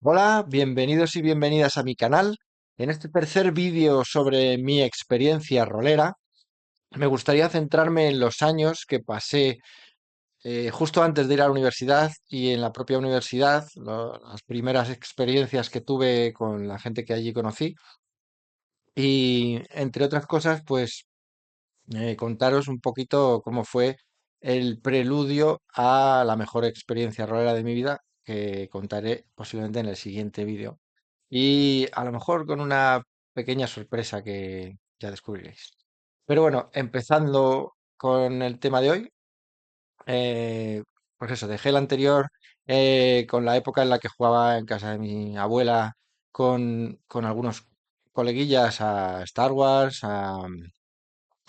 Hola, bienvenidos y bienvenidas a mi canal. En este tercer vídeo sobre mi experiencia rolera, me gustaría centrarme en los años que pasé justo antes de ir a la universidad y en la propia universidad, las primeras experiencias que tuve con la gente que allí conocí y, entre otras cosas, pues contaros un poquito cómo fue el preludio a la mejor experiencia rolera de mi vida, que contaré posiblemente en el siguiente vídeo. Y a lo mejor con una pequeña sorpresa que ya descubriréis. Pero bueno, empezando con el tema de hoy, pues eso, dejé el anterior con la época en la que jugaba en casa de mi abuela con algunos coleguillas a Star Wars, a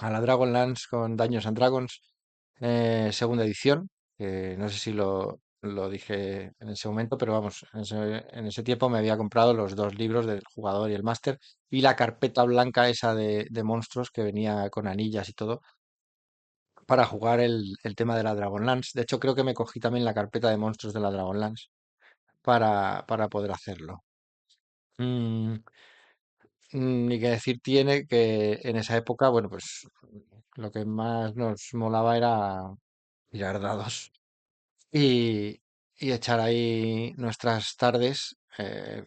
la Dragonlance con Dungeons and Dragons, segunda edición, que no sé si lo dije en ese momento, pero vamos, en ese tiempo me había comprado los dos libros del jugador y el máster y la carpeta blanca esa de monstruos que venía con anillas y todo para jugar el tema de la Dragonlance. De hecho, creo que me cogí también la carpeta de monstruos de la Dragonlance para poder hacerlo. Mm, Ni que decir tiene que en esa época, bueno, pues lo que más nos molaba era tirar dados y, y echar ahí nuestras tardes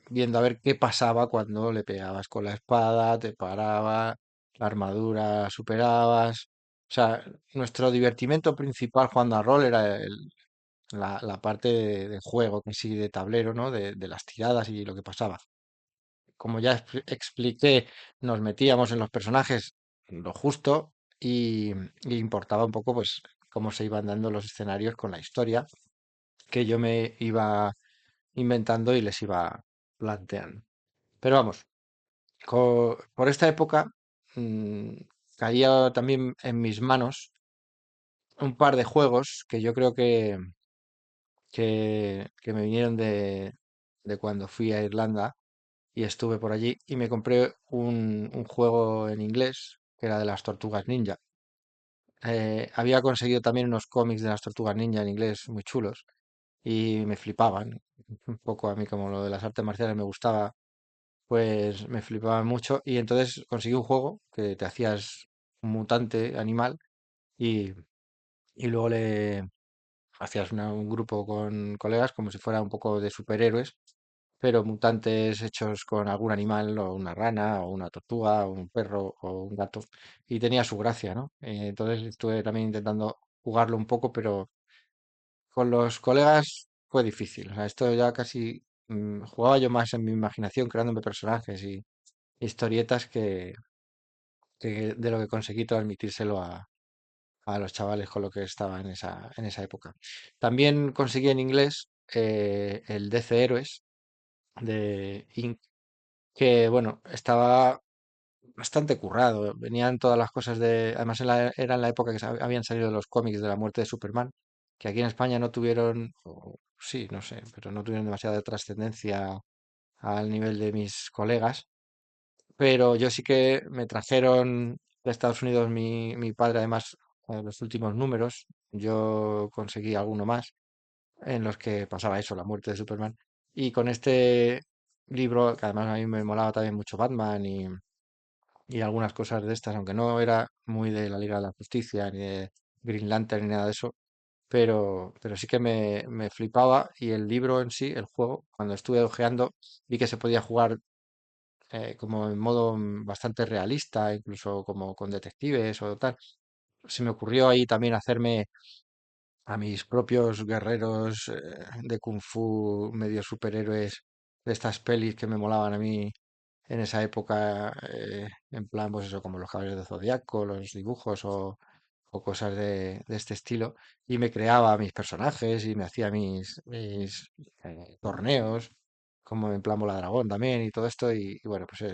viendo a ver qué pasaba cuando le pegabas con la espada, te paraba, la armadura superabas. O sea, nuestro divertimento principal jugando a rol era la parte de juego, que sí, de tablero, ¿no? De las tiradas y lo que pasaba. Como ya expliqué, nos metíamos en los personajes lo justo y importaba un poco, pues, cómo se iban dando los escenarios con la historia que yo me iba inventando y les iba planteando. Pero vamos, por esta época mm, caía también en mis manos un par de juegos que yo creo que me vinieron de cuando fui a Irlanda y estuve por allí y me compré un juego en inglés que era de las Tortugas Ninja. Había conseguido también unos cómics de las Tortugas Ninja en inglés muy chulos y me flipaban. Un poco a mí como lo de las artes marciales me gustaba, pues me flipaba mucho y entonces conseguí un juego que te hacías un mutante animal y, y luego le hacías un grupo con colegas como si fuera un poco de superhéroes, pero mutantes hechos con algún animal o una rana o una tortuga o un perro o un gato y tenía su gracia, ¿no? Entonces estuve también intentando jugarlo un poco, pero con los colegas fue difícil. O sea, esto ya casi jugaba yo más en mi imaginación, creándome personajes y historietas que de lo que conseguí transmitírselo a los chavales con lo que estaba en esa época. También conseguí en inglés el DC Héroes de Inc., que bueno, estaba bastante currado. Venían todas las cosas además era en la época que habían salido los cómics de la muerte de Superman, que aquí en España no tuvieron, o sí, no sé, pero no tuvieron demasiada trascendencia al nivel de mis colegas. Pero yo sí que me trajeron de Estados Unidos mi padre, además, los últimos números. Yo conseguí alguno más en los que pasaba eso, la muerte de Superman. Y con este libro, que además a mí me molaba también mucho Batman y algunas cosas de estas, aunque no era muy de la Liga de la Justicia ni de Green Lantern ni nada de eso, pero sí que me flipaba y el libro en sí, el juego, cuando estuve hojeando, vi que se podía jugar como en modo bastante realista, incluso como con detectives o tal. Se me ocurrió ahí también hacerme a mis propios guerreros de Kung Fu, medio superhéroes de estas pelis que me molaban a mí en esa época, en plan, pues eso, como los Caballeros de Zodiaco, los dibujos o cosas de este estilo, y me creaba mis personajes y me hacía mis torneos, como en plan Bola Dragón también y todo esto, y bueno, pues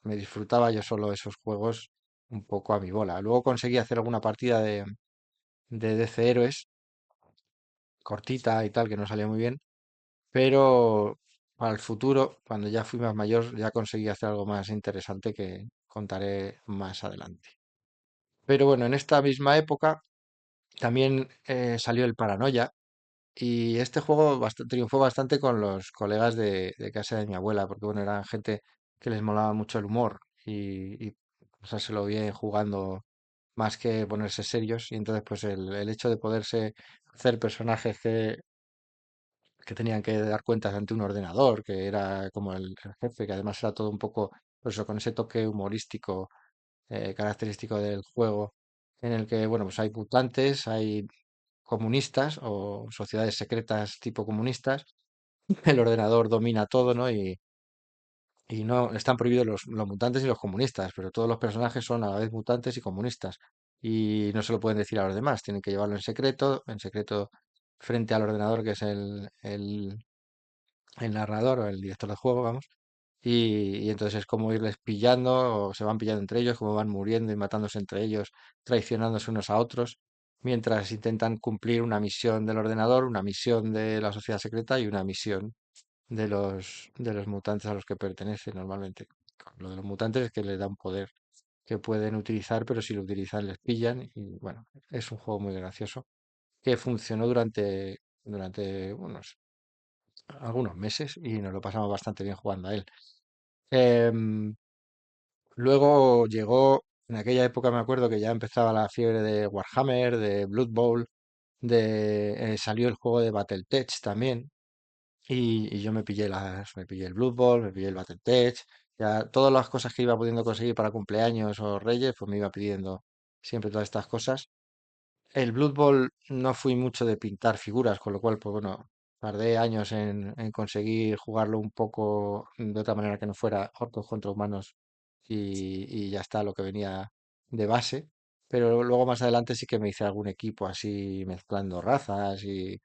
me disfrutaba yo solo esos juegos un poco a mi bola. Luego conseguí hacer alguna partida de DC Héroes cortita y tal, que no salía muy bien, pero para el futuro, cuando ya fui más mayor, ya conseguí hacer algo más interesante que contaré más adelante. Pero bueno, en esta misma época también salió el Paranoia, Y este juego triunfó bastante con los colegas de casa de mi abuela, porque bueno, eran gente que les molaba mucho el humor y pasárselo bien jugando más que ponerse serios. Y entonces, pues el hecho de poderse hacer personajes que tenían que dar cuentas ante un ordenador, que era como el jefe, que además era todo un poco, pues eso, con ese toque humorístico característico del juego, en el que, bueno, pues hay mutantes, hay comunistas o sociedades secretas tipo comunistas, el ordenador domina todo, ¿no? Y no están prohibidos los mutantes y los comunistas, pero todos los personajes son a la vez mutantes y comunistas. Y no se lo pueden decir a los demás, tienen que llevarlo en secreto frente al ordenador, que es el narrador o el director del juego, vamos. Y entonces es como irles pillando, o se van pillando entre ellos, como van muriendo y matándose entre ellos, traicionándose unos a otros, mientras intentan cumplir una misión del ordenador, una misión de la sociedad secreta y una misión de los mutantes a los que pertenece normalmente. Lo de los mutantes es que les dan poder que pueden utilizar, pero si lo utilizan les pillan. Y bueno, es un juego muy gracioso que funcionó durante algunos meses y nos lo pasamos bastante bien jugando a él. Em, Luego llegó, en aquella época me acuerdo que ya empezaba la fiebre de Warhammer, de Blood Bowl, salió el juego de BattleTech también, y yo me pillé el Blood Bowl, me pillé el BattleTech, ya todas las cosas que iba pudiendo conseguir para cumpleaños o reyes, pues me iba pidiendo siempre todas estas cosas. El Blood Bowl no fui mucho de pintar figuras, con lo cual, pues bueno, tardé años en conseguir jugarlo un poco de otra manera que no fuera orcos contra humanos y ya está lo que venía de base. Pero luego más adelante sí que me hice algún equipo así mezclando razas y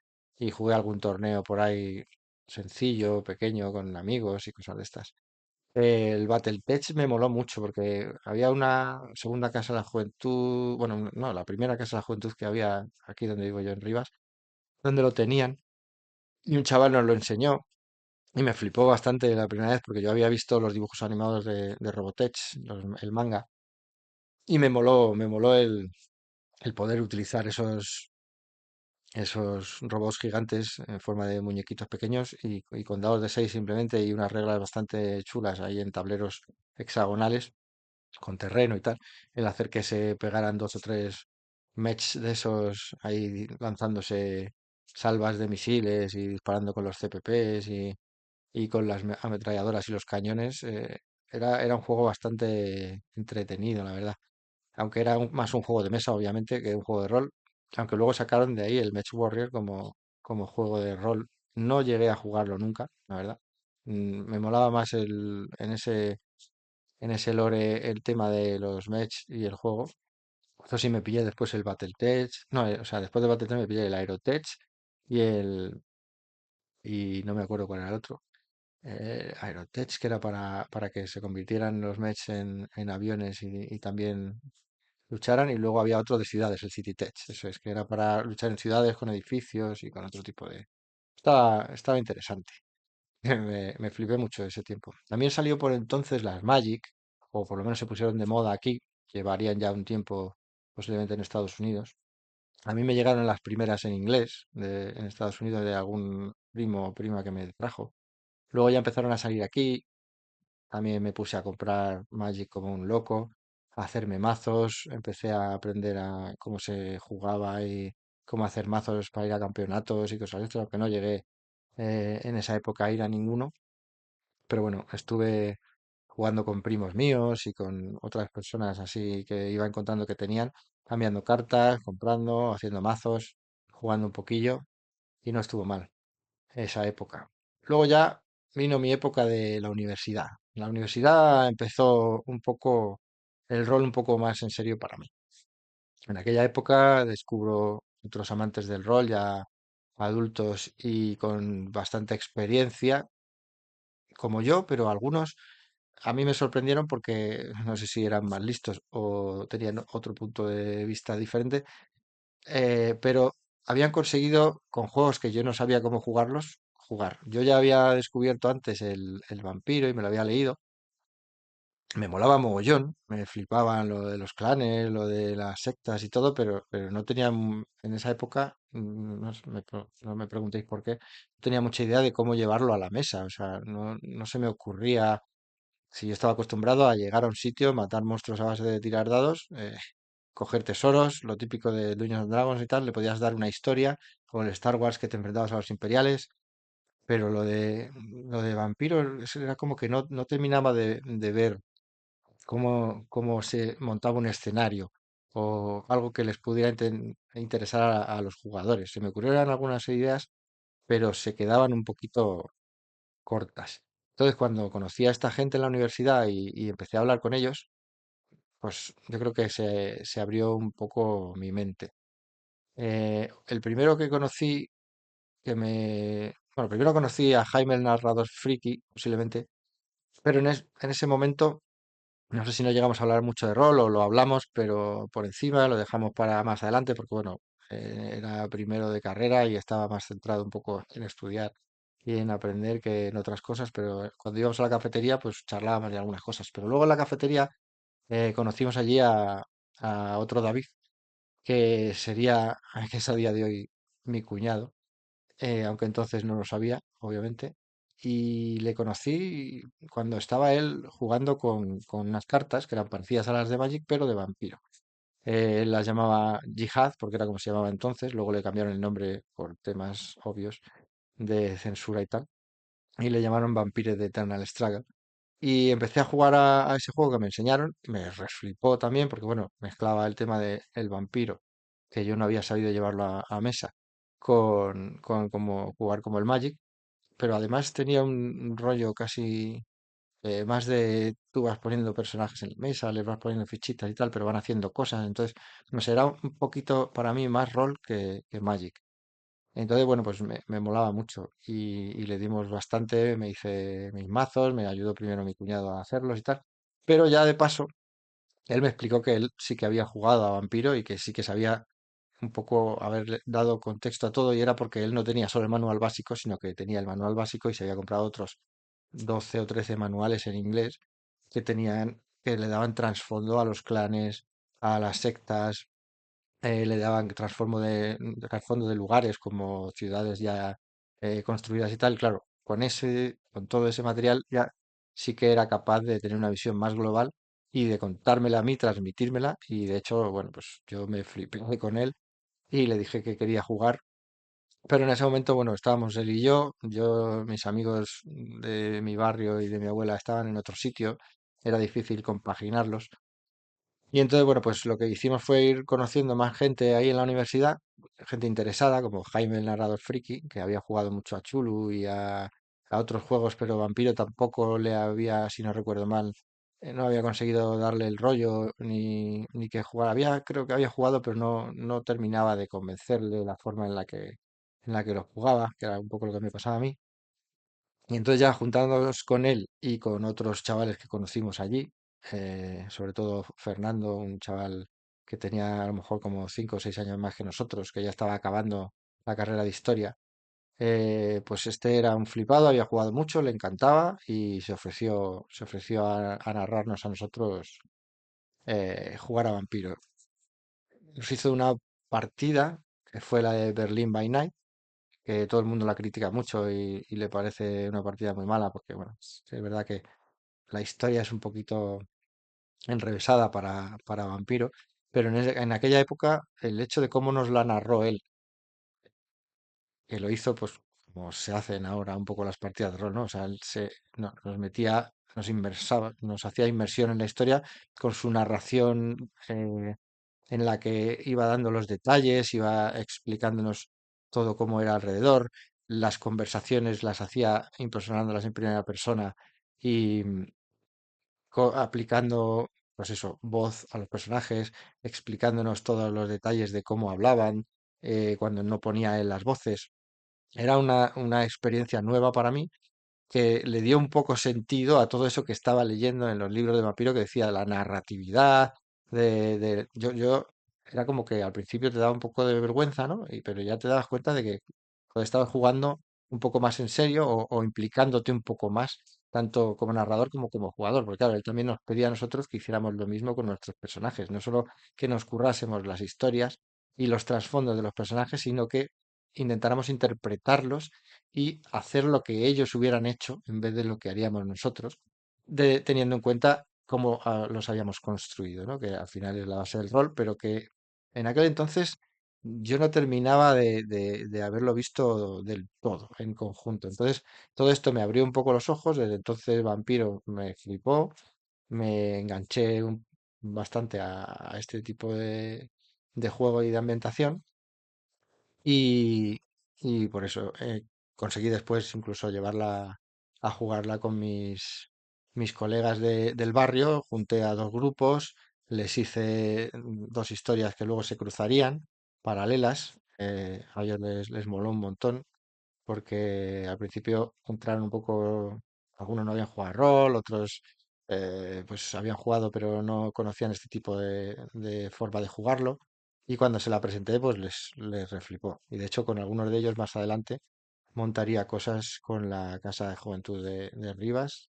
jugué algún torneo por ahí sencillo, pequeño, con amigos y cosas de estas. El Battletech me moló mucho porque había una segunda casa de la juventud, bueno, no, la primera casa de la juventud que había aquí donde vivo yo en Rivas, donde lo tenían y un chaval nos lo enseñó y me flipó bastante la primera vez porque yo había visto los dibujos animados de Robotech, el manga, y me moló el poder utilizar esos robots gigantes en forma de muñequitos pequeños y con dados de 6 simplemente y unas reglas bastante chulas ahí en tableros hexagonales con terreno y tal, el hacer que se pegaran dos o tres mechs de esos ahí lanzándose salvas de misiles y disparando con los CPPs y con las ametralladoras y los cañones, era un juego bastante entretenido, la verdad. Aunque era más un juego de mesa, obviamente, que un juego de rol. Aunque luego sacaron de ahí el Mech Warrior como juego de rol. No llegué a jugarlo nunca, la verdad. Me molaba más en ese lore el tema de los mechs y el juego. Eso sí me pillé después el Battletech, no, o sea, después del Battletech me pillé el Aerotech y no me acuerdo cuál era el otro. Aerotech, que era para que se convirtieran los mechs en aviones y también lucharan, y luego había otro de ciudades, el City Tech, eso es, que era para luchar en ciudades con edificios y con otro tipo de... Estaba interesante. Me flipé mucho ese tiempo. También salió por entonces las Magic, o por lo menos se pusieron de moda aquí, llevarían ya un tiempo posiblemente en Estados Unidos. A mí me llegaron las primeras en inglés en Estados Unidos de algún primo o prima que me trajo. Luego ya empezaron a salir aquí. También me puse a comprar Magic como un loco, a hacerme mazos. Empecé a aprender a cómo se jugaba y cómo hacer mazos para ir a campeonatos y cosas de esto, aunque no llegué en esa época a ir a ninguno. Pero bueno, estuve jugando con primos míos y con otras personas así que iba encontrando que tenían, cambiando cartas, comprando, haciendo mazos, jugando un poquillo y no estuvo mal esa época. Luego ya vino mi época de la universidad. La universidad empezó un poco el rol un poco más en serio para mí. En aquella época descubro otros amantes del rol ya adultos y con bastante experiencia como yo, pero algunos a mí me sorprendieron porque no sé si eran más listos o tenían otro punto de vista diferente, pero habían conseguido con juegos que yo no sabía cómo jugarlos, jugar. Yo ya había descubierto antes el vampiro y me lo había leído, me molaba mogollón, me flipaban lo de los clanes, lo de las sectas y todo, pero no tenía en esa época, no, no me preguntéis por qué, no tenía mucha idea de cómo llevarlo a la mesa. O sea, no se me ocurría, si yo estaba acostumbrado a llegar a un sitio, matar monstruos a base de tirar dados, coger tesoros, lo típico de Dungeons and Dragons y tal, le podías dar una historia, como el Star Wars que te enfrentabas a los imperiales, pero lo de vampiros eso era como que no terminaba de ver cómo se montaba un escenario o algo que les pudiera interesar a los jugadores. Se me ocurrieron algunas ideas, pero se quedaban un poquito cortas. Entonces, cuando conocí a esta gente en la universidad y empecé a hablar con ellos, pues yo creo que se abrió un poco mi mente. El primero que conocí bueno, primero conocí a Jaime el Narrador Friki, posiblemente, pero en ese momento no sé si no llegamos a hablar mucho de rol o lo hablamos, pero por encima lo dejamos para más adelante porque, bueno, era primero de carrera y estaba más centrado un poco en estudiar y en aprender que en otras cosas, pero cuando íbamos a la cafetería, pues charlábamos de algunas cosas. Pero luego en la cafetería conocimos allí a otro David, que sería, que es a día de hoy mi cuñado, aunque entonces no lo sabía, obviamente. Y le conocí cuando estaba él jugando con unas cartas que eran parecidas a las de Magic, pero de vampiro. Él las llamaba Jihad, porque era como se llamaba entonces, luego le cambiaron el nombre por temas obvios de censura y tal, y le llamaron Vampire de Eternal Struggle. Y empecé a jugar a ese juego que me enseñaron, me reflipó también, porque bueno, mezclaba el tema del vampiro, que yo no había sabido llevarlo a mesa, con como jugar como el Magic, pero además tenía un rollo casi más de tú vas poniendo personajes en la mesa, les vas poniendo fichitas y tal, pero van haciendo cosas, entonces, no sé, era un poquito para mí más rol que Magic. Entonces, bueno, pues me molaba mucho y le dimos bastante, me hice mis mazos, me ayudó primero mi cuñado a hacerlos y tal, pero ya de paso, él me explicó que él sí que había jugado a Vampiro y que sí que sabía un poco haberle dado contexto a todo y era porque él no tenía solo el manual básico, sino que tenía el manual básico y se había comprado otros 12 o 13 manuales en inglés que le daban trasfondo a los clanes, a las sectas, le daban trasfondo de lugares como ciudades ya construidas y tal. Claro, con todo ese material ya sí que era capaz de tener una visión más global y de contármela a mí, transmitírmela. Y de hecho, bueno, pues yo me flipé con él y le dije que quería jugar. Pero en ese momento, bueno, estábamos él y mis amigos de mi barrio y de mi abuela estaban en otro sitio, era difícil compaginarlos. Y entonces, bueno, pues lo que hicimos fue ir conociendo más gente ahí en la universidad, gente interesada, como Jaime el Narrador Friki, que había jugado mucho a Chulu y a otros juegos, pero Vampiro tampoco le había, si no recuerdo mal, no había conseguido darle el rollo ni que jugar. Creo que había jugado, pero no terminaba de convencerle de la forma en la que lo jugaba, que era un poco lo que me pasaba a mí. Y entonces ya juntándonos con él y con otros chavales que conocimos allí, sobre todo Fernando, un chaval que tenía a lo mejor como 5 o 6 años más que nosotros, que ya estaba acabando la carrera de historia, pues este era un flipado, había jugado mucho, le encantaba y se ofreció a narrarnos a nosotros jugar a Vampiro. Nos hizo una partida que fue la de Berlin by Night, que todo el mundo la critica mucho y le parece una partida muy mala, porque bueno, es verdad que la historia es un poquito enrevesada para Vampiro, pero en aquella época el hecho de cómo nos la narró él, que lo hizo pues como se hacen ahora un poco las partidas de rol, ¿no? O sea, él nos metía, nos hacía inmersión en la historia con su narración en la que iba dando los detalles, iba explicándonos todo cómo era alrededor, las conversaciones las hacía impresionándolas en primera persona y aplicando, pues eso, voz a los personajes, explicándonos todos los detalles de cómo hablaban, cuando no ponía él las voces. Era una experiencia nueva para mí que le dio un poco sentido a todo eso que estaba leyendo en los libros de vampiro que decía la narratividad, yo era como que al principio te daba un poco de vergüenza, ¿no? Pero ya te dabas cuenta de que estabas jugando un poco más en serio o implicándote un poco más tanto como narrador como como jugador, porque claro, él también nos pedía a nosotros que hiciéramos lo mismo con nuestros personajes, no solo que nos currásemos las historias y los trasfondos de los personajes, sino que intentáramos interpretarlos y hacer lo que ellos hubieran hecho en vez de lo que haríamos nosotros, teniendo en cuenta cómo los habíamos construido, ¿no? Que al final es la base del rol, pero que en aquel entonces yo no terminaba de haberlo visto del todo en conjunto. Entonces, todo esto me abrió un poco los ojos. Desde entonces, Vampiro me flipó, me enganché bastante a este tipo de juego y de ambientación. Y, y por eso conseguí después incluso llevarla a jugarla con mis colegas del barrio. Junté a dos grupos, les hice dos historias que luego se cruzarían, paralelas. A ellos les moló un montón porque al principio entraron un poco, algunos no habían jugado a rol, otros pues habían jugado pero no conocían este tipo de forma de jugarlo. Y cuando se la presenté, pues les reflipó. Y de hecho, con algunos de ellos más adelante montaría cosas con la Casa de Juventud de Rivas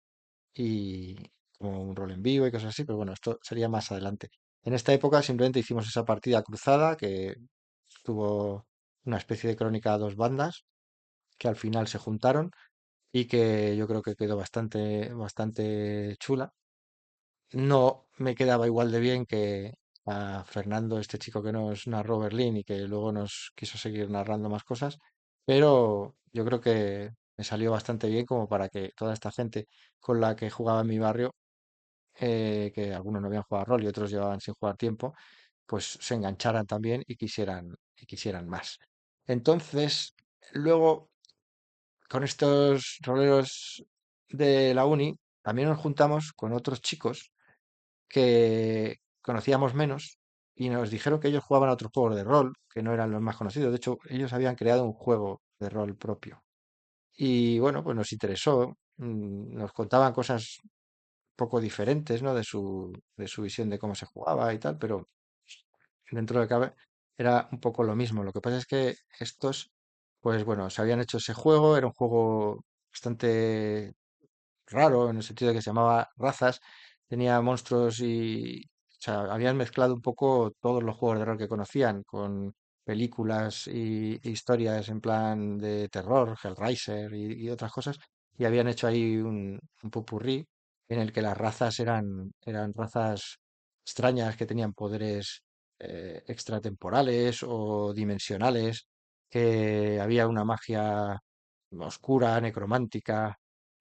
y como un rol en vivo y cosas así, pero bueno, esto sería más adelante. En esta época simplemente hicimos esa partida cruzada que tuvo una especie de crónica a dos bandas que al final se juntaron y que yo creo que quedó bastante chula. No me quedaba igual de bien que a Fernando, este chico que nos narró Berlín y que luego nos quiso seguir narrando más cosas, pero yo creo que me salió bastante bien como para que toda esta gente con la que jugaba en mi barrio, que algunos no habían jugado a rol y otros llevaban sin jugar tiempo, pues se engancharan también y quisieran más. Entonces, luego con estos roleros de la uni, también nos juntamos con otros chicos que conocíamos menos y nos dijeron que ellos jugaban a otros juegos de rol, que no eran los más conocidos. De hecho, ellos habían creado un juego de rol propio. Y bueno, pues nos interesó, nos contaban cosas poco diferentes, ¿no? De su visión de cómo se jugaba y tal, pero dentro de cabe era un poco lo mismo. Lo que pasa es que estos, pues bueno, se habían hecho ese juego, era un juego bastante raro en el sentido de que se llamaba Razas, tenía monstruos y, o sea, habían mezclado un poco todos los juegos de rol que conocían con películas y historias en plan de terror, Hellraiser y otras cosas, y habían hecho ahí un popurrí en el que las razas eran razas extrañas que tenían poderes extratemporales o dimensionales, que había una magia oscura, necromántica,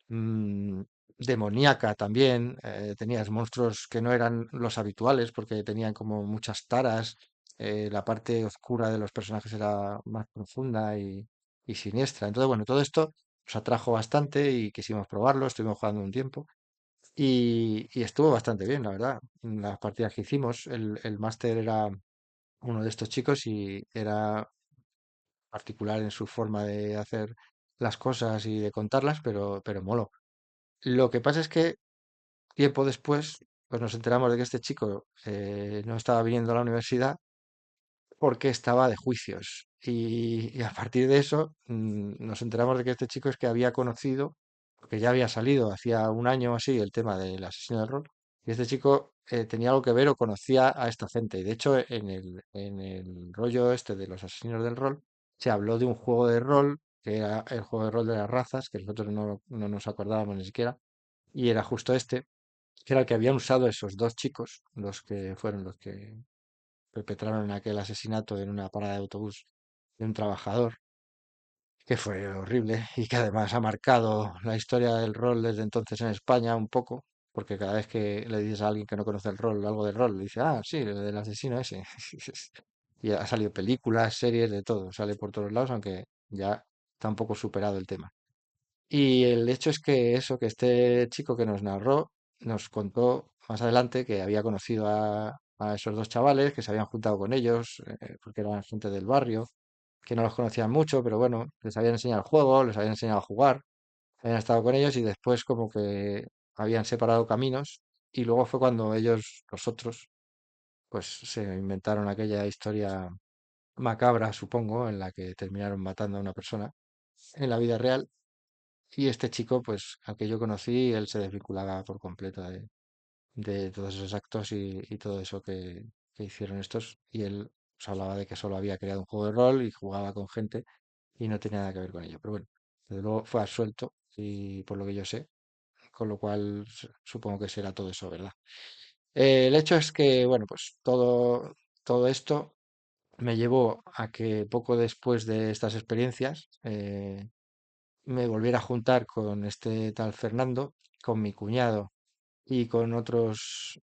mm, demoníaca también. Tenías monstruos que no eran los habituales porque tenían como muchas taras. La parte oscura de los personajes era más profunda y siniestra. Entonces, bueno, todo esto nos atrajo bastante y quisimos probarlo. Estuvimos jugando un tiempo y estuvo bastante bien, la verdad. En las partidas que hicimos, el máster era uno de estos chicos y era particular en su forma de hacer las cosas y de contarlas, pero moló. Lo que pasa es que tiempo después, pues nos enteramos de que este chico no estaba viniendo a la universidad porque estaba de juicios. Y a partir de eso nos enteramos de que este chico es que había conocido, porque ya había salido hacía un año o así el tema del asesino del rol, y este chico tenía algo que ver o conocía a esta gente. Y de hecho en el rollo este de los asesinos del rol se habló de un juego de rol, que era el juego de rol de las razas, que nosotros no nos acordábamos ni siquiera, y era justo este, que era el que habían usado esos dos chicos, los que fueron los que perpetraron aquel asesinato en una parada de autobús de un trabajador, que fue horrible y que además ha marcado la historia del rol desde entonces en España un poco, porque cada vez que le dices a alguien que no conoce el rol, algo del rol, le dice, ah, sí, el del asesino ese. Y ha salido películas, series, de todo, sale por todos lados, aunque ya está un poco superado el tema. Y el hecho es que eso, que este chico que nos narró, nos contó más adelante que había conocido a esos dos chavales, que se habían juntado con ellos, porque eran gente del barrio, que no los conocían mucho, pero bueno, les habían enseñado el juego, les habían enseñado a jugar, habían estado con ellos y después como que habían separado caminos y luego fue cuando ellos, los otros, pues se inventaron aquella historia macabra, supongo, en la que terminaron matando a una persona en la vida real Y este chico, pues, al que yo conocí, él se desvinculaba por completo de todos esos actos y todo eso que hicieron estos. Y él pues, hablaba de que solo había creado un juego de rol y jugaba con gente y no tenía nada que ver con ello. Pero bueno, desde luego fue absuelto y por lo que yo sé, con lo cual supongo que será todo eso, ¿verdad? El hecho es que, bueno, pues todo esto me llevó a que poco después de estas experiencias me volviera a juntar con este tal Fernando, con mi cuñado y con otros,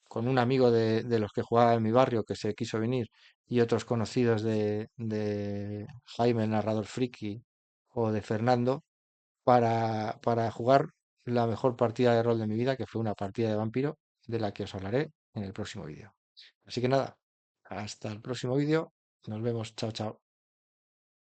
con un amigo de los que jugaba en mi barrio que se quiso venir y otros conocidos de Jaime, el narrador friki, o de Fernando, para jugar la mejor partida de rol de mi vida, que fue una partida de vampiro, de la que os hablaré en el próximo vídeo. Así que nada, hasta el próximo vídeo. Nos vemos. Chao, chao.